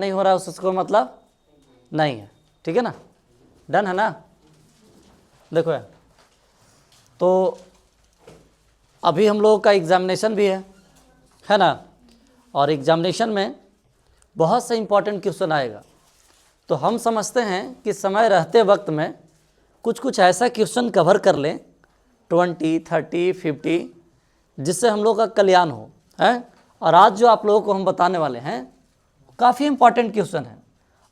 नहीं हो रहा है उसको मतलब नहीं है, ठीक है ना, डन है ना। देखो यार, तो अभी हम लोगों का एग्जामिनेशन भी है ना, और एग्जामिनेशन में बहुत से इंपॉर्टेंट क्वेश्चन आएगा। तो हम समझते हैं कि समय रहते वक्त में कुछ कुछ ऐसा क्वेश्चन कवर कर लें 20, 30, 50, जिससे हम लोग का कल्याण हो है। और आज जो आप लोगों को हम बताने वाले हैं काफ़ी इंपॉर्टेंट क्वेश्चन है,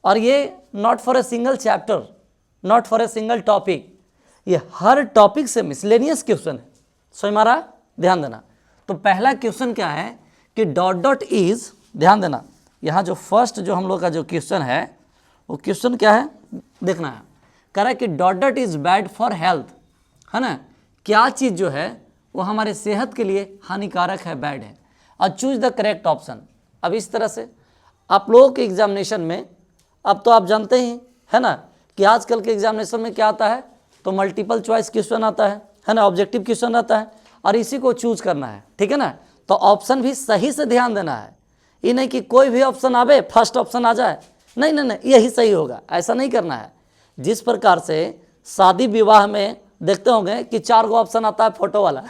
और ये not for a single chapter, not for a single topic, ये हर टॉपिक से मिसलेनियस क्वेश्चन है। सो हमारा ध्यान देना। तो पहला क्वेश्चन क्या है कि डॉट डॉट इज, ध्यान देना, यहाँ जो फर्स्ट जो हम लोग का जो क्वेश्चन है वो क्वेश्चन क्या है देखना है। कह रहा है कि dot dot is bad for health, है ना, क्या चीज़ जो है वो हमारे सेहत के लिए हानिकारक है, बैड है, और चूज द करेक्ट ऑप्शन। अब इस तरह से आप लोगों के एग्जामिनेशन में, अब तो आप जानते ही है ना कि आजकल के एग्जामिनेशन में क्या आता है, तो मल्टीपल चॉइस क्वेश्चन आता है ना, ऑब्जेक्टिव क्वेश्चन आता है, और इसी को चूज करना है, ठीक है ना। तो ऑप्शन भी सही से ध्यान देना है, ये नहीं कि कोई भी ऑप्शन आवे फर्स्ट ऑप्शन आ जाए, नहीं नहीं नहीं यही सही होगा, ऐसा नहीं करना है। जिस प्रकार से शादी विवाह में देखते होंगे कि 4 गो ऑप्शन आता है, फोटो वाला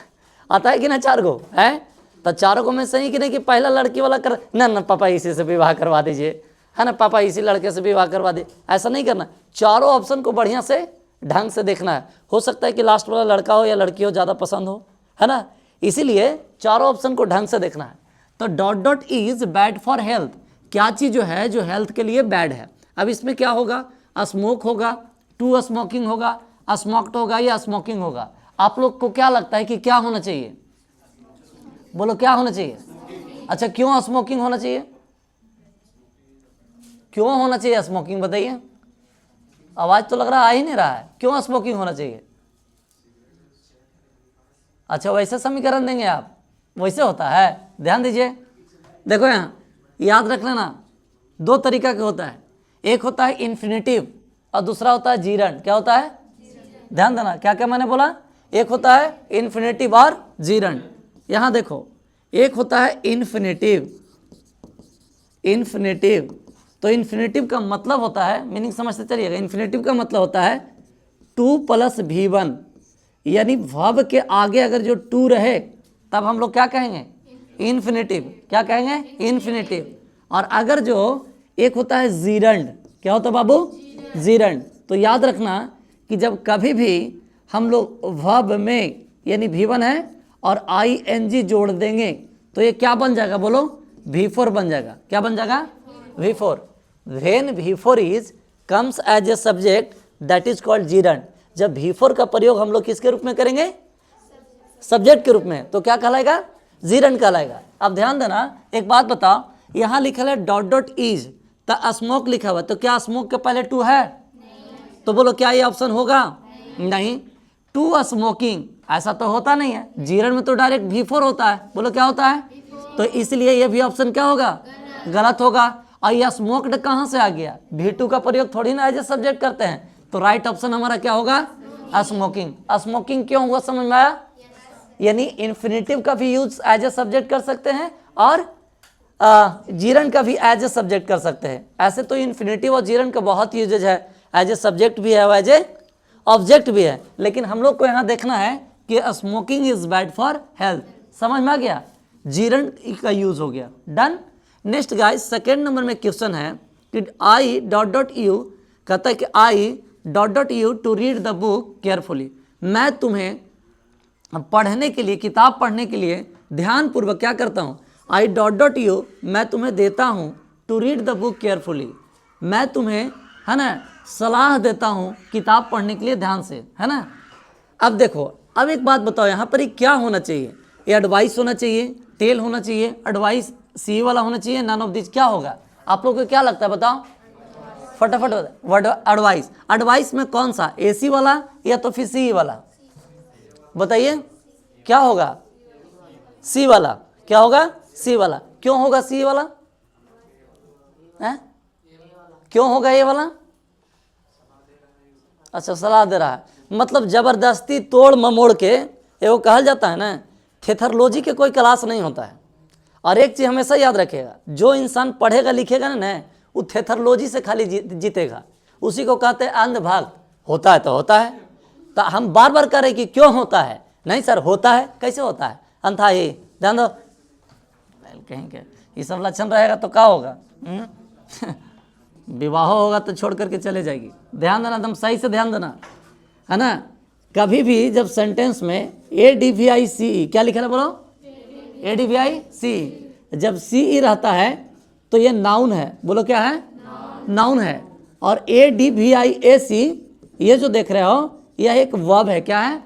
आता है कि ना, 4 गो है, तो 4 गो में सही कि नहीं कि पहला लड़की वाला कर, ना पापा इसी से विवाह करवा दीजिए, है ना, पापा इसी लड़के से विवाह करवा दीजिए, ऐसा नहीं करना। चारों ऑप्शन को बढ़िया से ढंग से देखना है। हो सकता है कि लास्ट वाला लड़का हो या लड़की हो ज़्यादा पसंद हो, है ना, इसीलिए चारों ऑप्शन को ढंग से देखना है। तो dot dot is bad for health, क्या चीज़ जो है जो हेल्थ के लिए बैड है। अब इसमें क्या होगा, स्मोक होगा, टू स्मोकिंग होगा, स्मोक्ड होगा या स्मोकिंग होगा। आप लोग को क्या लगता है कि क्या होना चाहिए, बोलो क्या होना चाहिए। अच्छा, क्यों स्मोकिंग होना चाहिए, क्यों होना चाहिए स्मोकिंग, बताइए। आवाज तो लग रहा आ ही नहीं रहा है, क्यों स्मोकिंग होना चाहिए। अच्छा, वैसे समीकरण देंगे आप, वैसे होता है, ध्यान दीजिए। देखो यहाँ याद रख लेना, 2 तरीका के होता है, एक होता है इन्फिनेटिव और दूसरा होता है जीरंड। क्या होता है, ध्यान देना, क्या क्या मैंने बोला, एक होता है इन्फिनेटिव और जीरंड। यहाँ देखो, एक होता है इन्फिनेटिव, इन्फिनेटिव, तो इन्फिनेटिव का मतलब होता है, मीनिंग समझते चलिएगा, इन्फिनेटिव का मतलब होता है 2 + V1, यानी वर्ब के आगे अगर जो 2 रहे तब हम लोग क्या कहेंगे, इन्फिनेटिव। क्या कहेंगे, इन्फिनेटिव। और अगर जो एक होता है जीरंड, क्या होता है बाबू, जीरंड। तो याद रखना कि जब कभी भी हम लोग वर्ब में यानी V1 है और ing जोड़ देंगे तो ये क्या बन जाएगा, बोलो V4 बन जाएगा। क्या बन जाएगा, V4। When V4 is comes as a subject that is called gerund. जब V4 का प्रयोग हम लोग किसके रूप में करेंगे, सब्जेक्ट के रूप में, तो क्या कहलाएगा, जीरंड कहलाएगा। अब ध्यान देना, एक बात बताओ, यहाँ लिखा है डॉट डॉट इज, तो स्मोक लिखा हुआ, तो क्या स्मोक के पहले 2 है, तो बोलो क्या ये ऑप्शन होगा, नहीं। 2 स्मोकिंग ऐसा तो होता नहीं है, जीरंड में तो डायरेक्ट V4 होता है, बोलो क्या होता है, तो इसलिए ये भी ऑप्शन क्या होगा, गलत होगा। और यह स्मोक्ड कहाँ से आ गया, V2 का प्रयोग थोड़ी ना एज ए सब्जेक्ट करते हैं, तो राइट ऑप्शन हमारा क्या होगा, स्मोकिंग। स्मोकिंग क्यों हुआ, समझ में आया, यानी इन्फिनेटिव का भी यूज एज ए सब्जेक्ट कर सकते हैं और जीरंड का भी एज ए सब्जेक्ट कर सकते हैं। ऐसे तो इन्फिनेटिव और जीरंड का बहुत यूजेज है, एज ए सब्जेक्ट भी है और एज ए ऑब्जेक्ट भी है, लेकिन हम लोग को यहाँ देखना है कि smoking is bad for health. समझ में आ गया, जीरंड का यूज हो गया, done. Next guys, second number में क्वेश्चन है कि आई डॉट डॉट यू, कहता है कि I dot dot you to read the book carefully. मैं तुम्हें पढ़ने के लिए, किताब पढ़ने के लिए ध्यानपूर्वक क्या करता हूँ, आई डॉट डॉट यू, मैं तुम्हें देता हूँ to read the book carefully, मैं तुम्हें, है ना, सलाह देता हूँ किताब पढ़ने के लिए ध्यान से, है ना। अब देखो, अब एक बात बताओ, यहाँ पर क्या होना चाहिए, ये एडवाइस होना चाहिए, टेल होना चाहिए, एडवाइस सी वाला होना चाहिए, नन ऑफ दिस, क्या होगा, आप लोग को क्या लगता है बताओ, फटाफट वर्ड एडवाइस। एडवाइस में कौन सा, AC वाला या तो फिर सी वाला, बताइए क्या होगा, सी वाला। क्या होगा, सी वाला। क्यों होगा सी वाला, है क्यों होगा ये वाला, अच्छा सलाह दे रहा है, मतलब जबरदस्ती तोड़ ममोड़ के, एगो कहल जाता है ना, थेथरोलॉजी के कोई क्लास नहीं होता है। और एक चीज़ हमेशा याद रखिएगा, जो इंसान पढ़ेगा लिखेगा ना, वो थेथरोलॉजी से खाली जीतेगा, उसी को कहते हैं अंधभक्त। होता है तो होता है, तो हम बार बार कह रहे कि क्यों होता है, नहीं सर होता है, कैसे होता है, अंधा ही ध्यान दो कहीं के ये सब लक्षण रहेगा तो क्या होगा, विवाह होगा तो छोड़ करके चले जाएगी। ध्यान देना, एकदम सही से ध्यान देना, है ना। कभी भी जब सेंटेंस में ADVICE क्या लिखा है, बोलो ADVICE, जब CE रहता है तो ये नाउन है, बोलो क्या है, नाउन है। और ADVIAC ये जो देख रहे हो यह एक वर्ब है, क्या है,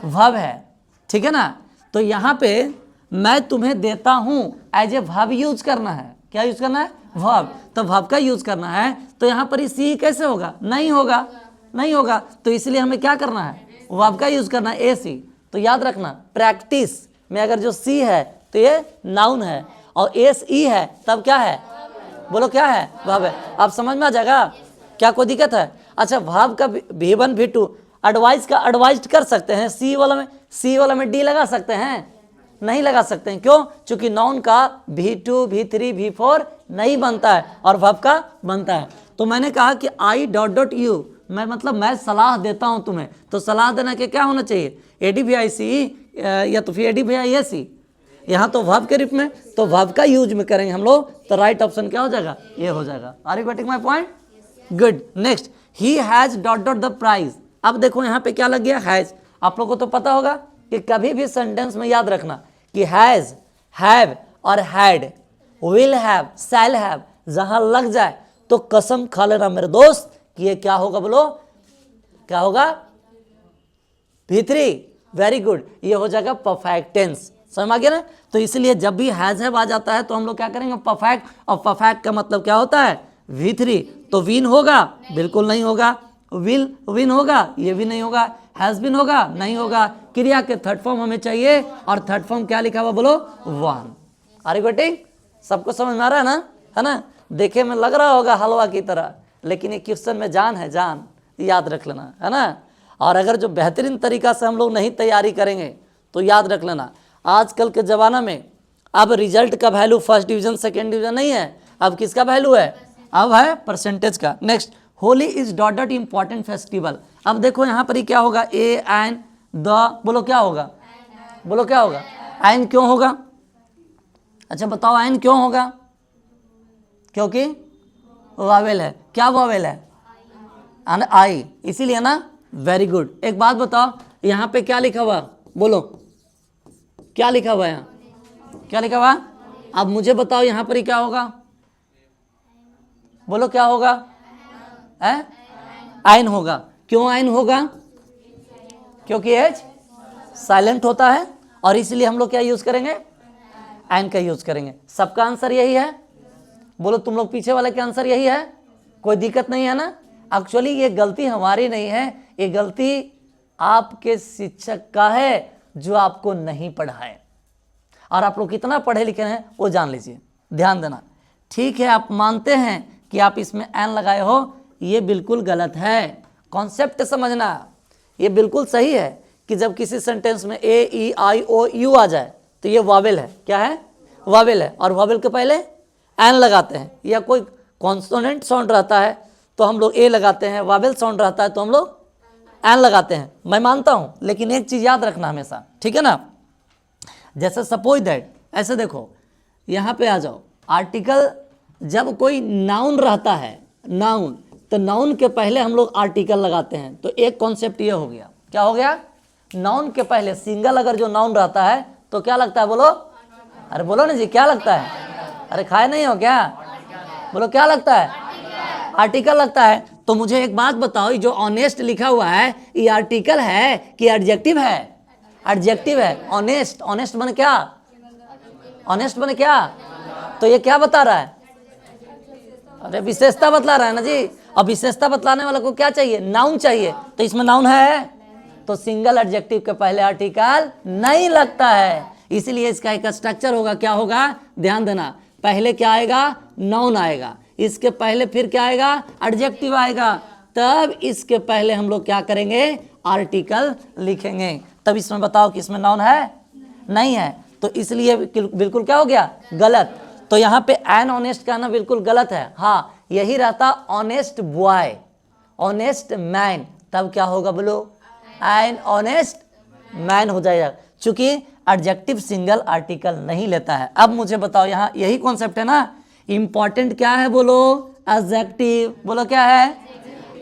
वर्ब है, ठीक है ना। तो यहाँ पे मैं तुम्हें देता हूँ एज ए वर्ब यूज करना है, क्या यूज करना है, वर्ब, तो वर्ब का यूज करना है। तो यहाँ पर ये सी कैसे होगा, नहीं होगा, नहीं होगा, तो इसलिए हमें क्या करना है, वर्ब का यूज करना है, AC। तो याद रखना प्रैक्टिस में अगर जो C है तो ये नाउन है, और SE है तब क्या है, बोलो क्या है, वर्ब है। आप समझ में आ जाएगा, क्या कोई दिक्कत है। अच्छा वर्ब का V1 V2 एडवाइस का एडवाइज कर सकते हैं, C वाला में D लगा सकते हैं, नहीं लगा सकते हैं, क्यों, क्योंकि नाउन का V2 V3 V4 नहीं बनता है और वर्ब का बनता है। तो मैंने कहा कि I ... मैं मतलब मैं सलाह देता हूं तुम्हें, तो सलाह देना के क्या होना चाहिए, ADVICE या तो फिर ADVIAC, यहाँ तो वर्ब के रूप में, तो वर्ब का यूज में करेंगे हम लोग, तो राइट ऑप्शन क्या हो जाएगा, ये हो जाएगा। Are you getting my point, good. Next, he has ... the prize. अब देखो यहाँ पे क्या लग गया, हैज। आप लोग को तो पता होगा कि कभी भी सेंटेंस में याद रखना कि हैज, हैव और had, will have, shall have जहां लग जाए तो कसम खा लेना मेरे दोस्त कि ये क्या होगा, बोलो क्या होगा, V3, वेरी गुड, ये हो जाएगा परफेक्ट टेंस। समझ आ गया ना। तो इसलिए जब भी हैज हैव आ जाता है तो हम लोग क्या करेंगे, परफेक्ट, और परफेक्ट का मतलब क्या होता है, V3। तो विन होगा, बिल्कुल नहीं होगा, विल विन होगा, ये भी नहीं होगा, हैज बीन होगा, नहीं होगा। क्रिया के थर्ड फॉर्म हमें चाहिए, और थर्ड फॉर्म क्या लिखा हुआ, बोलो वन। आर यू गेटिंग, सबको समझ में आ रहा है ना। देखे में लग रहा होगा हलवा की तरह, लेकिन ये क्वेश्चन में जान है, जान याद रख लेना, है ना। और अगर जो बेहतरीन तरीका से हम लोग नहीं तैयारी करेंगे तो याद रख लेना, आजकल के ज़माना में अब रिजल्ट का value first division second division नहीं है, अब किसका वैल्यू है, अब है परसेंटेज का। Next, Holi is ... important festival. अब देखो यहाँ पर ही क्या होगा, ए एन द, बोलो क्या होगा, बोलो क्या होगा, एन क्यों होगा, अच्छा बताओ एन क्यों होगा, क्योंकि वावेल है, क्या वावेल है, आई, इसीलिए ना, वेरी गुड। एक बात बताओ, यहाँ पे क्या लिखा हुआ, बोलो क्या लिखा हुआ है, यहाँ क्या लिखा हुआ, अब मुझे बताओ यहाँ पर ही क्या होगा, बोलो क्या होगा, आइन होगा। क्यों आइन होगा, क्योंकि एच साइलेंट होता है, और इसलिए हम लोग क्या यूज करेंगे, आइन का यूज करेंगे। सबका आंसर यही है, बोलो तुम लोग पीछे वाले का आंसर यही है, कोई दिक्कत नहीं है ना। एक्चुअली ये गलती हमारी नहीं है, ये गलती आपके शिक्षक का है जो आपको नहीं पढ़ाए, और आप लोग कितना पढ़े लिखे हैं वो जान लीजिए, ध्यान देना। ठीक है, आप मानते हैं कि आप इसमें एन लगाए हो, ये बिल्कुल गलत है। कॉन्सेप्ट समझना, ये बिल्कुल सही है कि जब किसी सेंटेंस में A-E-I-O-U आ जाए तो ये वावेल है, क्या है, वावेल है, और वावेल के पहले एन लगाते हैं, या कोई कॉन्सोनेंट साउंड रहता है तो हम लोग ए लगाते हैं, वावेल साउंड रहता है तो हम लोग एन लगाते हैं, मैं मानता हूं, लेकिन एक चीज याद रखना हमेशा, ठीक है ना। जैसे सपोज दैट, ऐसे देखो यहाँ पे आ जाओ, आर्टिकल जब कोई नाउन रहता है, नाउन, तो नाउन के पहले हम लोग आर्टिकल लगाते हैं। तो एक कॉन्सेप्ट ये हो गया, क्या हो गया, नाउन के पहले सिंगल अगर जो नाउन रहता है तो क्या लगता है, बोलो, अरे बोलो ना जी, क्या लगता है, अरे खाए नहीं हो क्या, बोलो क्या लगता है, आर्टिकल लगता है। तो मुझे एक बात बताओ, ये जो ऑनेस्ट लिखा हुआ है ये आर्टिकल है कि एडजेक्टिव है, एडजेक्टिव है। ऑनेस्ट, ऑनेस्ट बने क्या, ऑनेस्ट बने क्या, तो ये क्या बता रहा है, अरे विशेषता बतला रहा है ना जी। अब विशेषता बतलाने वाला को क्या चाहिए, नाउन चाहिए, तो इसमें नाउन है, तो सिंगल एडजेक्टिव के पहले आर्टिकल नहीं लगता है, इसलिए इसका एक स्ट्रक्चर होगा, क्या होगा, ध्यान देना, पहले क्या आएगा, नाउन आएगा, इसके पहले फिर क्या आएगा, एडजेक्टिव आएगा, तब इसके पहले हम लोग क्या करेंगे, आर्टिकल लिखेंगे। तब इसमें बताओ कि इसमें नाउन है, नहीं है, तो इसलिए बिल्कुल क्या हो गया, गलत। तो यहाँ पे एन ऑनेस्ट कहना बिल्कुल गलत है। हाँ, यही रहता ऑनेस्ट बॉय, ऑनेस्ट मैन, तब क्या होगा बोलो, एन ऑनेस्ट मैन हो जाएगा, चूंकि एडजेक्टिव सिंगल आर्टिकल नहीं लेता है। अब मुझे बताओ, यहाँ यही कॉन्सेप्ट है ना, इंपॉर्टेंट क्या है बोलो, एडजेक्टिव। बोलो क्या है,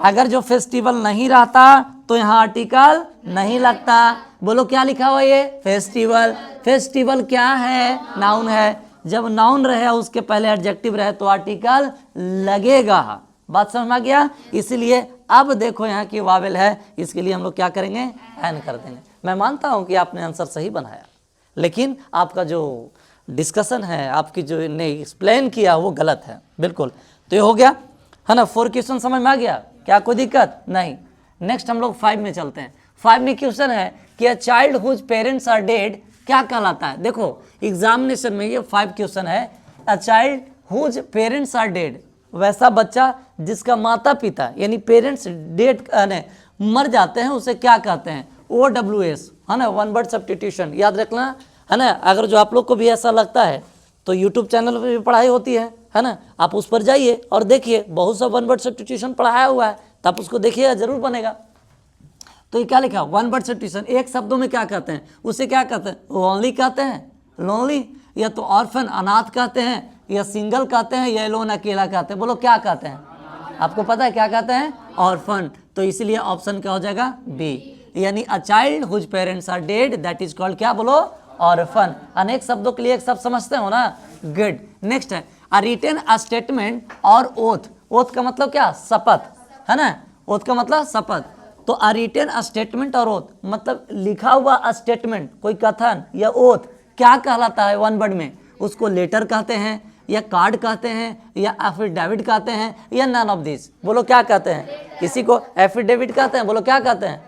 अगर जो फेस्टिवल नहीं रहता तो यहाँ आर्टिकल नहीं लगता। बोलो क्या लिखा हुआ ये, फेस्टिवल। फेस्टिवल क्या है, नाउन है। जब नाउन रहे उसके पहले एडजेक्टिव रहे तो आर्टिकल लगेगा। बात समझ में आ गया। इसीलिए अब देखो यहाँ की वावेल है, इसके लिए हम लोग क्या करेंगे, एन कर देंगे। मैं मानता हूँ कि आपने आंसर सही बनाया, लेकिन आपका जो डिस्कशन है, आपकी जो ने एक्सप्लेन किया वो गलत है बिल्कुल। तो ये हो गया है ना, 4 क्वेश्चन समझ में आ गया, क्या कोई दिक्कत नहीं। नेक्स्ट हम लोग 5 में चलते हैं। 5 में क्वेश्चन है कि a child whose parents are dead क्या कहलाता है। देखो एग्जामिनेशन में ये 5 क्वेश्चन है। A child whose parents are dead, वैसा बच्चा जिसका माता पिता यानी पेरेंट्स डेड मर जाते हैं, उसे क्या कहते हैं, OWS, है ना, वन वर्ड सब्स्टिट्यूशन। याद रखना है ना। अगर जो आप लोग को भी ऐसा लगता है तो यूट्यूब चैनल पर भी पढ़ाई होती है ना, आप उस पर जाइए और देखिए, बहुत सा वन वर्ड सब्स्टिट्यूशन पढ़ाया हुआ है, तो आप उसको देखिएगा, जरूर बनेगा। तो ये क्या लिखा, वन वर्ड सब्स्टिट्यूशन, एक शब्दों में क्या कहते हैं, उसे क्या कहते हैं, लोनली कहते हैं, लोनली, या तो ऑर्फन अनाथ कहते हैं, या सिंगल कहते हैं, या एलोन अकेला कहते हैं। बोलो क्या कहते हैं, आपको पता है क्या कहते हैं, ऑर्फन। तो इसलिए ऑप्शन क्या हो जाएगा, बी, यानी a child whose parents are dead that is called क्या बोलो, ऑर्फन। अनेक शब्दों के लिए एक शब्द समझते हो ना, गुड। नेक्स्ट है अ रिटन अ स्टेटमेंट और ओथ। ओथ का मतलब क्या, शपथ, है ना, ओथ का मतलब शपथ। तो अ रिटन अ स्टेटमेंट और ओथ मतलब लिखा हुआ स्टेटमेंट, कोई कथन या ओथ क्या कहलाता है वन वर्ड में, उसको लेटर कहते हैं, या कार्ड कहते हैं, या एफिडेविट कहते हैं, या नन ऑफ दिस। बोलो क्या कहते हैं, किसी को एफिडेविट कहते हैं, बोलो क्या कहते हैं,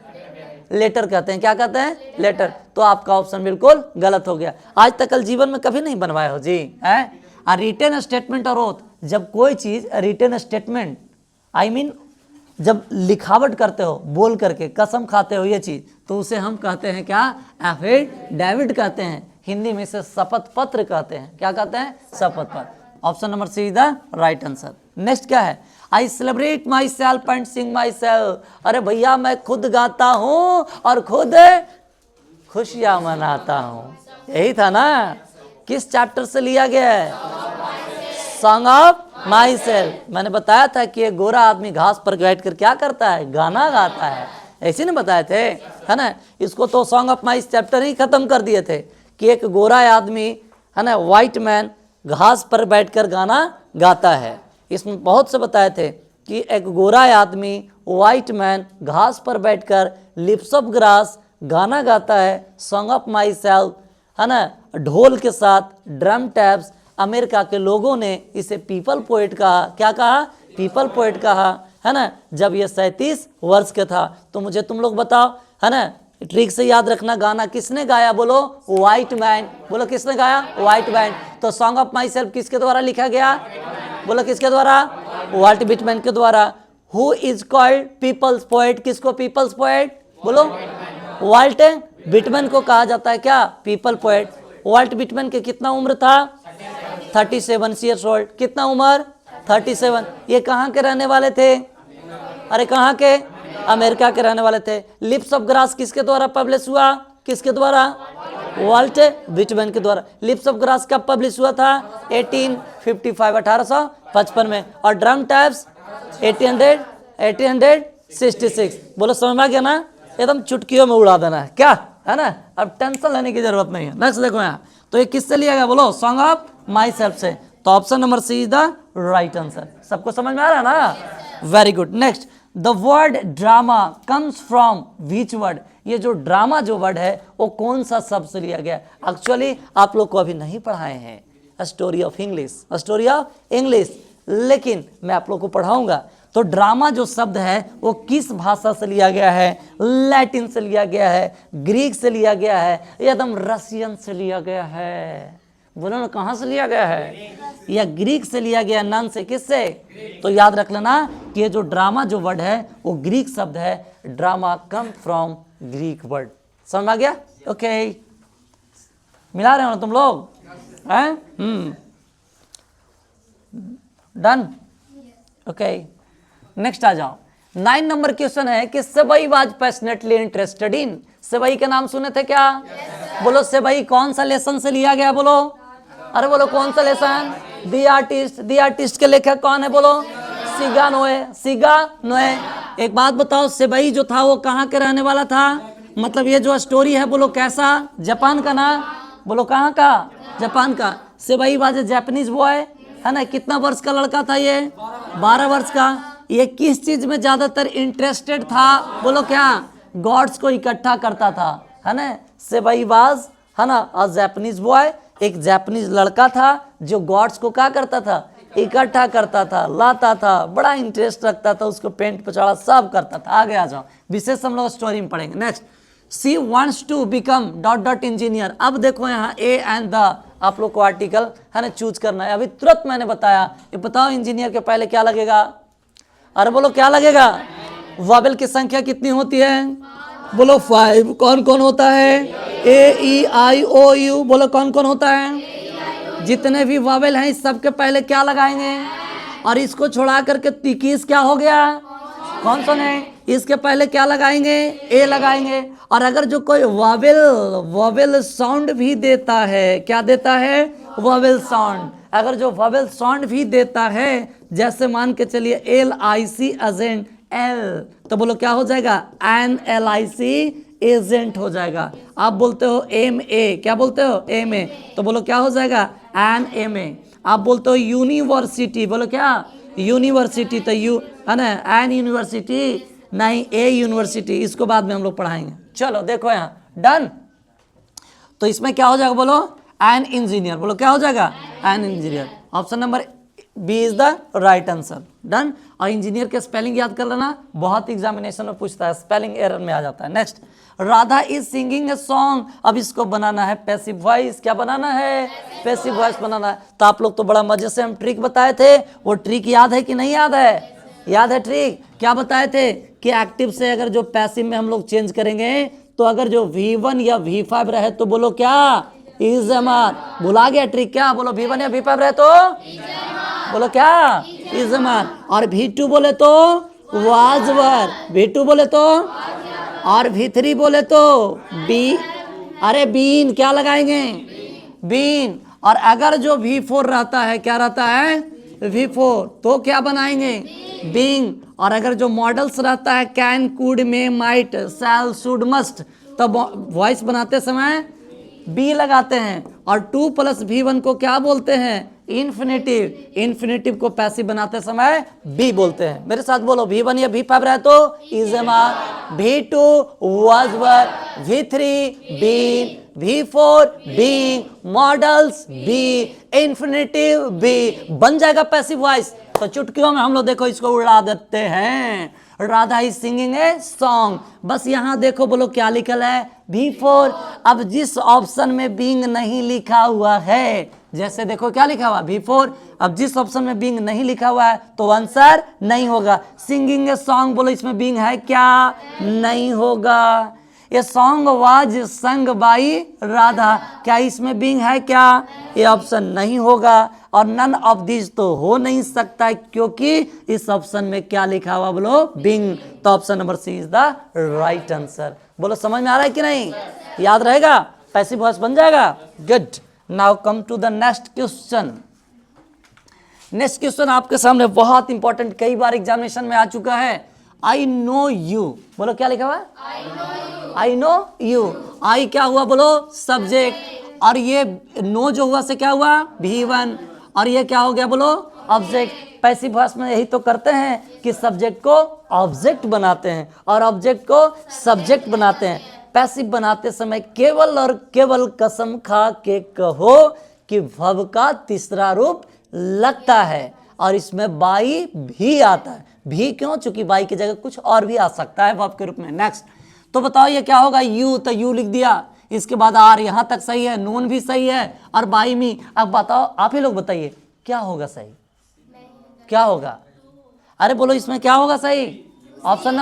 लेटर कहते हैं। क्या कहते हैं, लेटर। तो आपका ऑप्शन बिल्कुल गलत हो गया। आज तक कल जीवन में कभी नहीं बनवाए हो जी, है रिटन स्टेटमेंट और ओथ। जब कोई चीज रिटन स्टेटमेंट, आई मीन जब लिखावट करते हो, बोल करके कसम खाते हो ये चीज, तो उसे हम कहते हैं क्या, एफिडेविट कहते हैं। हिंदी में से शपथ पत्र कहते हैं। क्या कहते हैं, शपथ पत्र। Option number C is the right answer. Next क्या है, I celebrate myself and sing myself. अरे भैया मैं खुद गाता हूँ और खुद खुशियां मनाता हूँ। यही था ना, किस चैप्टर से लिया गया है, सॉन्ग ऑफ माई सेल्फ। मैंने बताया था कि एक गोरा आदमी घास पर बैठकर क्या करता है, गाना गाता है, ऐसे नहीं बताए थे, है ना। इसको तो सॉन्ग ऑफ माई चैप्टर ही खत्म कर दिए थे कि एक गोरा आदमी, है ना, व्हाइट मैन घास पर बैठकर गाना गाता है। इसमें बहुत से बताए थे कि एक गोरा आदमी व्हाइट मैन घास पर बैठकर लिप्स ऑफ ग्रास गाना गाता है, सॉन्ग ऑफ माई सेल्फ, है ना, ढोल के साथ, ड्रम टैप्स। अमेरिका के लोगों ने इसे पीपल पोएट कहा। क्या कहा, पीपल पोएट कहा, है ना, जब ये 37 वर्ष के था। तो मुझे तुम लोग बताओ, है ना, ट्रिक से याद रखना, गाना किसने गाया, बोलो व्हाइट मैन। बोलो किसने गाया, व्हाइट मैन। तो सॉन्ग ऑफ माई सेल्फ किसके द्वारा लिखा गया, बोलो किसके द्वारा, वाल्ट विटमैन के द्वारा। Who is called people's poet, किसको पीपल्स पोएट, बोलो वाल्ट विटमैन को कहा जाता है क्या, पीपल पोएट। वाल्ट विटमैन के कितना उम्र था, 37 ईयर्स ओल्ड। कितना उम्र, 37। ये कहाँ के रहने वाले थे, अरे कहाँ के, अमेरिका के रहने वाले थे। लिप्स ऑफ ग्रास किसके द्वारा पब्लिश हुआ, किसके द्वारा, वाल्ट विटमैन के द्वारा। लिप्स ऑफ ग्रास कब पब्लिश हुआ था, 1855, 1855 में। और ड्रम टैप्स 1866। बोलो समझ में आ गया ना, एकदम चुटकियों में उड़ा देना है, क्या है ना, अब टेंशन लेने की जरूरत नहीं है। नेक्स्ट देखो यहाँ, तो ये किससे लिया गया, बोलो सॉन्ग ऑफ माई सेल्फ से। तो option number C is the right answer. सबको समझ में आ रहा है ना, very good. Next, the word drama comes from which word. ये जो ड्रामा जो वर्ड है वो कौन सा शब्द से लिया गया। एक्चुअली आप लोग को अभी नहीं पढ़ाए हैं story of English, story of English, लेकिन मैं आप लोग को पढ़ाऊंगा। तो ड्रामा जो शब्द है वो किस भाषा से लिया गया है, लैटिन से लिया गया है, ग्रीक से लिया गया है, एकदम रशियन से लिया गया है। बोलो ना कहाँ से लिया गया है, या ग्रीक से लिया गया, नन से, किससे। तो याद रख लेना कि ये जो ड्रामा जो वर्ड है वो ग्रीक शब्द है। Drama come from Greek word. समझ आ गया, ओके, मिला रहे हो ना तुम लोग हैं। Done, okay. नेक्स्ट आ जाओ। 9 नंबर क्वेश्चन है कि सेबई वाज पैशनेटली इंटरेस्टेड इन। सेबई का नाम सुने थे क्या? बोलो सेबई कौन सा लेसन से लिया गया? बोलो, अरे बोलो कौन सा lesson? The artist. The artist के लेखक कौन है? बोलो सिगा नोए। सिगा नोए। एक बात बताओ, सेबई जो था वो कहाँ के रहने वाला था? मतलब ये जो स्टोरी है बोलो कैसा? जापान का ना? बोलो कहाँ का? जापान का। सेबई वाज जापानीज बॉय, है ना? कितना वर्ष का लड़का था ये? 12 वर्ष का। ये किस चीज में ज्यादातर इंटरेस्टेड था? बोलो क्या? गॉड्स को इकट्ठा करता था, है ना? सेबई वाज, है ना, अ जापानीज बॉय, एक जापानीज लड़का था जो गॉड्स को क्या करता था? इकट्ठा करता था, लाता था, बड़ा इंटरेस्ट रखता था, उसको पेंट पचाड़ा सब करता था। आगे आ जाओ, विशेष हम लोग स्टोरी में पढ़ेंगे। Next, she wants to become dot dot engineer. अब देखो यहाँ ए एंड द, आप लोग को आर्टिकल, है ना, चूज करना है। अभी तुरंत मैंने बताया। ये बताओ इंजीनियर के पहले क्या लगेगा? अरे बोलो क्या लगेगा? वॉवेल की संख्या कितनी होती है? बोलो 5। कौन कौन होता है? ए ई आई ओ यू। बोलो कौन कौन होता है? जितने भी वॉवेल हैं इस सब के पहले क्या लगाएंगे? और इसको छोड़ा करके तिकीस क्या हो गया? कौन सा है? इसके पहले क्या लगाएंगे? ए लगाएंगे। और अगर जो कोई वॉवेल साउंड भी देता है, क्या देता है? Vowel sound. अगर जो वॉवेल साउंड भी देता है, जैसे मान के चलिए LIC एजेंट एल, तो बोलो क्या हो जाएगा? NLIC एजेंट हो जाएगा। आप बोलते हो MA, क्या बोलते हो? MA, तो बोलो क्या हो जाएगा? NMA। आप बोलते हो यूनिवर्सिटी, बोलो क्या? यूनिवर्सिटी, तो यू, है ना, एन यूनिवर्सिटी नहीं, ए यूनिवर्सिटी। इसको बाद में हम लोग पढ़ाएंगे। चलो देखो यहाँ, डन। तो इसमें क्या हो जाएगा? बोलो एन इंजीनियर। बोलो क्या हो जाएगा? An engineer. Option number B is the right answer. Done. और इंजीनियर के स्पेलिंग याद कर लेना, बहुत एग्जामिनेशन में पूछता है, स्पेलिंग एरर में आ जाता है। Next, Radha is singing a song. अब इसको बनाना है पैसिव वॉइस। क्या बनाना है? पैसिव वॉइस बनाना है। तो आप लोग तो बड़ा मजे से हम ट्रिक बताए थे, वो ट्रिक याद है कि नहीं याद है? याद है ट्रिक? क्या बताए थे कि एक्टिव से अगर जो पैसिव में हम लोग चेंज करेंगे, तो अगर जो V1 या V5 रहे तो बोलो क्या? इजमार। भुला गया ट्रिक क्या? बोलो V1 या V5 रहे तो बोलो क्या? इजमार। और V2 बोले तो वाजवर। V2 बोले तो, और V3 बोले तो बी, अरे बीन। क्या लगाएंगे? बीन। और अगर जो V4 रहता है, क्या रहता है? V4, तो क्या बनाएंगे? बींग। और अगर जो मॉडल्स रहता है can, could, may, might, shall, should, must, तब वॉइस बनाते समय बी लगाते हैं। और 2 + V1 को क्या बोलते हैं? इन्फिनेटिव। इन्फिनेटिव को पैसिव बनाते समय बी बोलते हैं। मेरे साथ बोलो, V1 या V5 रहे तो is am are, V2 was were, V3 been, V4 being, modals be, infinitive be. बन जाएगा पैसिव वॉइस। तो चुटकियों में हम लोग देखो इसको उड़ा देते हैं। Radha is singing a song. बस यहाँ देखो, बोलो क्या लिखल है? V4। अब जिस ऑप्शन में बीइंग नहीं लिखा हुआ है, जैसे देखो क्या लिखा हुआ? V4। अब जिस ऑप्शन में बीइंग नहीं लिखा हुआ है तो आंसर नहीं होगा। सिंगिंग ए सॉन्ग, बोलो इसमें बीइंग है क्या? नहीं होगा। ये सॉन्ग वाज संग बाई राधा, क्या इसमें बीइंग है क्या? ये ऑप्शन नहीं होगा। और नन ऑफ दिस तो हो नहीं सकता, क्योंकि इस ऑप्शन में क्या लिखा हुआ? बोलो बीइंग। तो option number C is the right answer. बोलो समझ में आ रहा है कि नहीं? याद रहेगा? पैसिव वॉइस बन जाएगा। Good. Now come to the next question. Next question आपके सामने बहुत इंपॉर्टेंट, कई बार एग्जामिनेशन में आ चुका है। I know you. बोलो क्या लिखा हुआ है? I know you. आई क्या हुआ? बोलो सब्जेक्ट। और ये नो जो हुआ से क्या हुआ? V1। और ये क्या हो गया? बोलो ऑब्जेक्ट। पैसिव वॉइस में यही तो करते हैं कि सब्जेक्ट को ऑब्जेक्ट बनाते हैं और ऑब्जेक्ट को सब्जेक्ट बनाते हैं। पैसिव बनाते समय केवल और केवल कसम खा के कहो कि वर्ब का तीसरा रूप लगता है, और इसमें बाई भी आता है। भी क्यों? चूंकि बाई की जगह कुछ और भी आ सकता है वर्ब के रूप में। नेक्स्ट, तो बताओ ये क्या होगा? यू, तो यू लिख दिया। इसके बाद आर, यहां तक सही है, नून भी सही है, और बाई मी। अब बताओ, आप ही लोग बताइए क्या होगा सही? क्या होगा? अरे बोलो इसमें क्या होगा सही? ऑप्शन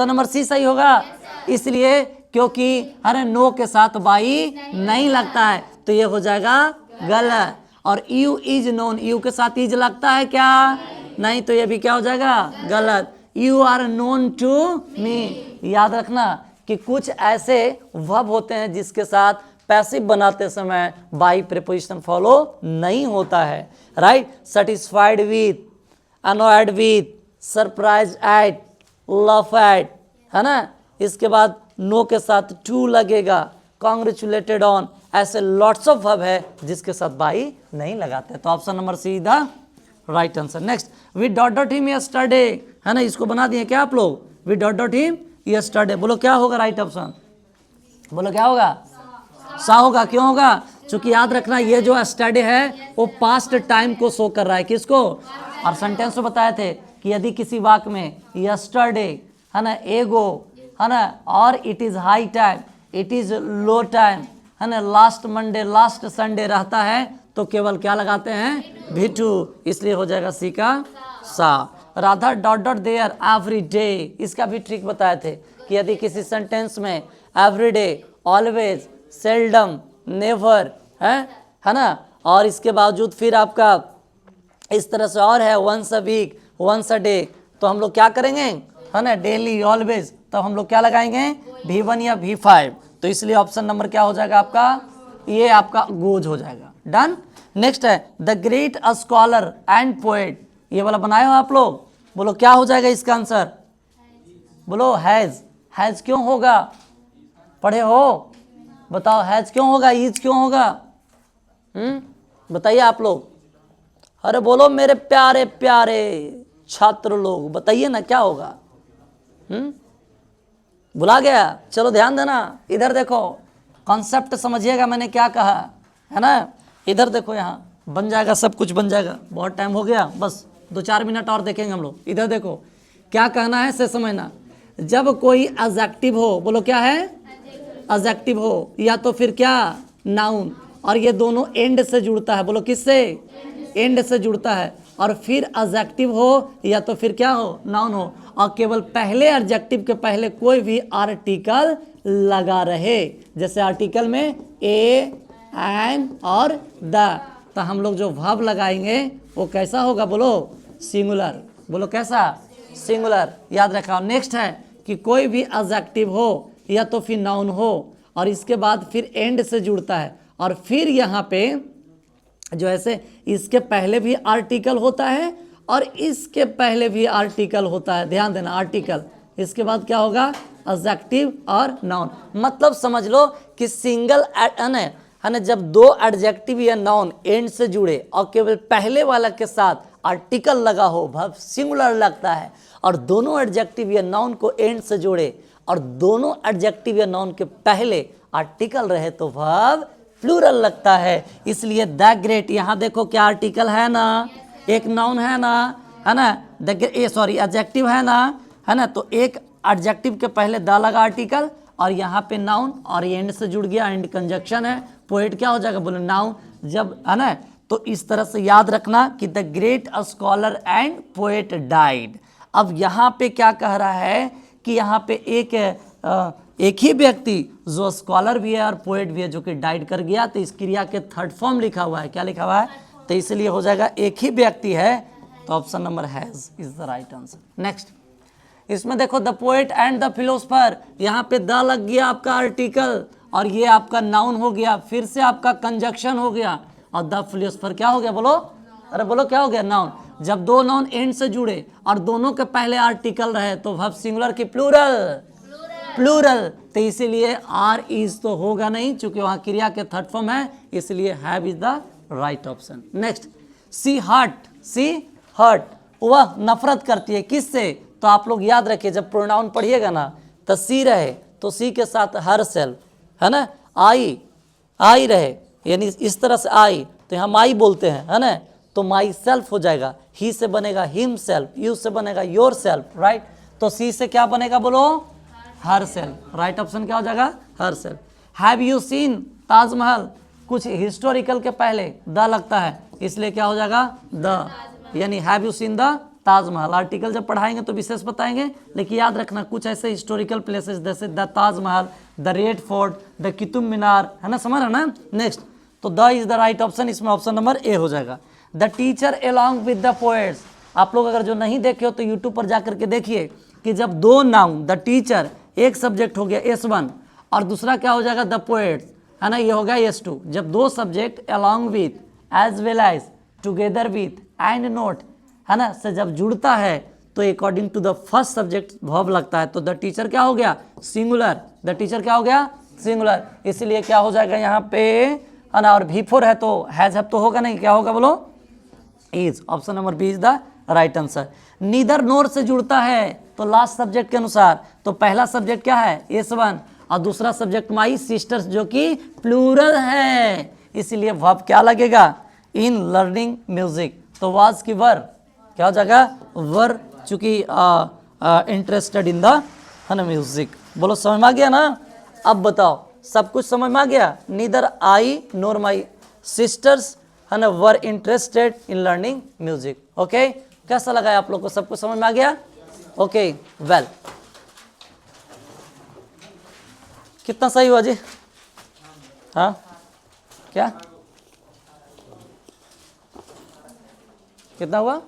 नंबर सी सही होगा। इसलिए क्योंकि अरे नो के साथ बाई नहीं लगता है, तो ये हो जाएगा गलत। और यू इज नोन, यू के साथ इज लगता है क्या? नहीं, तो ये भी क्या हो जाएगा? गलत। You are known to me. याद रखना कि कुछ ऐसे वर्ब होते हैं जिसके साथ पैसिव बनाते समय बाई प्रीपोजिशन फॉलो नहीं होता है, right? Satisfied with, annoyed with, surprise eight, love at, है ना? इसके बाद नो के साथ टू लगेगा, कॉन्ग्रेचुलेटेड ऑन, ऐसे लॉट्स ऑफ वर्ब है जिसके साथ बाई नहीं लगाते। तो option number see the right answer. Next, V dot dot him yesterday, है ना? इसको बना दिए क्या आप लोग? V dot dot him yesterday, बोलो क्या होगा राइट ऑप्शन? बोलो क्या होगा? सा होगा। क्यों होगा? क्योंकि याद रखना ये जो यस्टरडे है वो पास्ट टाइम को शो कर रहा है। किसको? और सेंटेंस में बताए थे कि यदि किसी वाक्य में यस्टरडे, है ना, एगो, है ना, और it is high time, it is low time, है ना, लास्ट मंडे, लास्ट संडे रहता है तो केवल क्या लगाते हैं? भी टू, इसलिए हो जाएगा सी का सा। Radha dot dot there every day, इसका भी ट्रिक बताए थे कि यदि किसी सेंटेंस में every day, always, seldom, never है ना, और इसके बावजूद फिर आपका इस तरह से और है once a week, once a day, तो हम लोग क्या करेंगे? है ना, डेली, ऑलवेज, तो हम लोग क्या लगाएंगे? V1 या V5। तो इसलिए ऑप्शन नंबर क्या हो जाएगा आपका? ये आपका गोज हो जाएगा। डन। नेक्स्ट है the great scholar and poet, ये वाला बनाए हो आप लोग? बोलो क्या हो जाएगा इसका आंसर? बोलो हैज। हैज क्यों होगा? पढ़े हो? बताओ हैज क्यों होगा? इज क्यों होगा? बताइए आप लोग। अरे बोलो मेरे प्यारे प्यारे छात्र लोग, बताइए ना क्या होगा? भुला गया? चलो ध्यान देना, इधर देखो, कॉन्सेप्ट समझिएगा मैंने क्या कहा, है ना? इधर देखो, यहाँ बन जाएगा, सब कुछ बन जाएगा। बहुत टाइम हो गया, बस 2-4 मिनट और देखेंगे हम लोग। इधर देखो क्या कहना है से समझना। जब कोई एडजेक्टिव हो, बोलो क्या है? एडजेक्टिव हो, या तो फिर क्या? नाउन, और ये दोनों एंड से जुड़ता है। बोलो किससे? एंड से जुड़ता है। और फिर एडजेक्टिव हो या तो फिर क्या हो? नाउन हो, और केवल पहले एडजेक्टिव के पहले कोई भी आर्टिकल लगा रहे, जैसे आर्टिकल में ए, एन और द, तो हम लोग जो वर्ब लगाएंगे वो कैसा होगा? बोलो सिंगुलर। बोलो कैसा? सिंगुलर। याद रखा। नेक्स्ट है कि कोई भी एडजेक्टिव हो या तो फिर नाउन हो और इसके बाद फिर एंड से जुड़ता है, और फिर यहाँ पे जो ऐसे इसके पहले भी आर्टिकल होता है और इसके पहले भी आर्टिकल होता है। ध्यान देना, आर्टिकल, इसके बाद क्या होगा? एडजेक्टिव और नाउन। मतलब समझ लो कि सिंगल है ना, जब दो एडजेक्टिव या नाउन एंड से जुड़े और केवल पहले वाला के साथ आर्टिकल लगा हो, वर्ब सिंगुलर लगता है, और दोनों एडजेक्टिव या नाउन को एंड से जोड़े और दोनों एडजेक्टिव या नाउन के पहले आर्टिकल रहे तो वर्ब प्लूरल लगता है। इसलिए द ग्रेट, यहाँ देखो क्या आर्टिकल है ना, एक नाउन है ना, है ना, सॉरी एडजेक्टिव है ना, है ना, तो एक एडजेक्टिव के पहले द लगा आर्टिकल, और यहाँ पे नाउन और एंड से जुड़ गया, एंड कंजक्शन है। पोएट क्या हो जाएगा? बोलो नाउन। जब, है ना, तो इस तरह से याद रखना कि the great scholar and poet died. अब यहाँ पे क्या कह रहा है कि यहाँ पे एक ही व्यक्ति जो स्कॉलर भी है और पोएट भी है जो कि डाइड कर गया, तो इस क्रिया के थर्ड फॉर्म लिखा हुआ है। क्या लिखा हुआ है? तो इसलिए हो जाएगा एक ही व्यक्ति है, तो option number has is the right answer. Next, इसमें देखो the poet and the philosopher, यहाँ पे द लग गया आपका आर्टिकल और ये आपका नाउन हो गया, फिर से आपका कंजक्शन हो गया, और द फिलोसफर क्या हो गया? बोलो, अरे बोलो क्या हो गया? नाउन। जब दो नाउन एंड से जुड़े और दोनों के पहले आर्टिकल रहे तो वर्ब सिंगुलर की प्लूरल? प्लूरल। तो इसीलिए आर इज तो होगा नहीं, चूंकि वहां क्रिया के थर्ड फॉर्म है, इसलिए have is the right option. Next, she hurt, she hurt, वह नफरत करती है। किससे? तो आप लोग याद रखिए, जब प्रोनाउन पढ़िएगा ना तो सी रहे तो सी के साथ हर सेल्फ, है ना, आई रहे, यानी इस तरह से आई, तो हम आई बोलते हैं, है ना, तो माई सेल्फ हो जाएगा। ही से बनेगा हिम सेल्फ, यू से बनेगा योर सेल्फ, राइट। तो सी से क्या बनेगा? बोलो हर सेल्फ। राइट ऑप्शन क्या हो जाएगा? Her self. Have you seen Taj Mahal, कुछ हिस्टोरिकल के पहले द लगता है, इसलिए क्या हो जाएगा? द, यानी have you seen the Taj Mahal. Article जब पढ़ाएंगे तो विशेष बताएंगे, लेकिन याद रखना कुछ ऐसे हिस्टोरिकल प्लेसेस जैसे the Taj Mahal, the red fort, the Qutub Minar, है ना, समझ रहे ना। नेक्स्ट, तो the is the right option, इसमें ऑप्शन नंबर ए हो जाएगा। The teacher along with the poets, आप लोग अगर जो नहीं देखे हो तो यूट्यूब पर जाकर के देखिए कि जब दो नाउन द टीचर, एक सब्जेक्ट हो गया S1 और दूसरा क्या हो जाएगा द पोएट्स, है ना, ये हो गया S2। जब दो subject along with, as well as, together with, and not, है ना, से जब जुड़ता है तो according to the first subject verb लगता है। तो द टीचर क्या हो गया सिंगुलर, द टीचर क्या हो गया सिंगुलर, इसलिए क्या हो जाएगा यहाँ पे, है ना, और V4 है तो हैज हैव तो होगा नहीं, क्या होगा बोलो is. Option number B is the right answer. Neither nor से जुड़ता है तो लास्ट सब्जेक्ट के अनुसार, तो पहला सब्जेक्ट क्या है S1 और दूसरा सब्जेक्ट माई सिस्टर्स जो कि प्लूरल है, इसलिए वर्ब क्या लगेगा इन लर्निंग म्यूजिक। तो वाज की वर क्या हो जाएगा वर, चूंकि इंटरेस्टेड इन द, है ना, म्यूजिक। बोलो समझ में आ गया ना। अब बताओ सब कुछ समझ में आ गया। Neither I NOR my sisters, है ना, were interested in learning music. Okay, कैसा लगा आप लोग को, सब कुछ समझ में आ गया। ओके वेल, कितना सही हुआ जी, हाँ क्या कितना हुआ।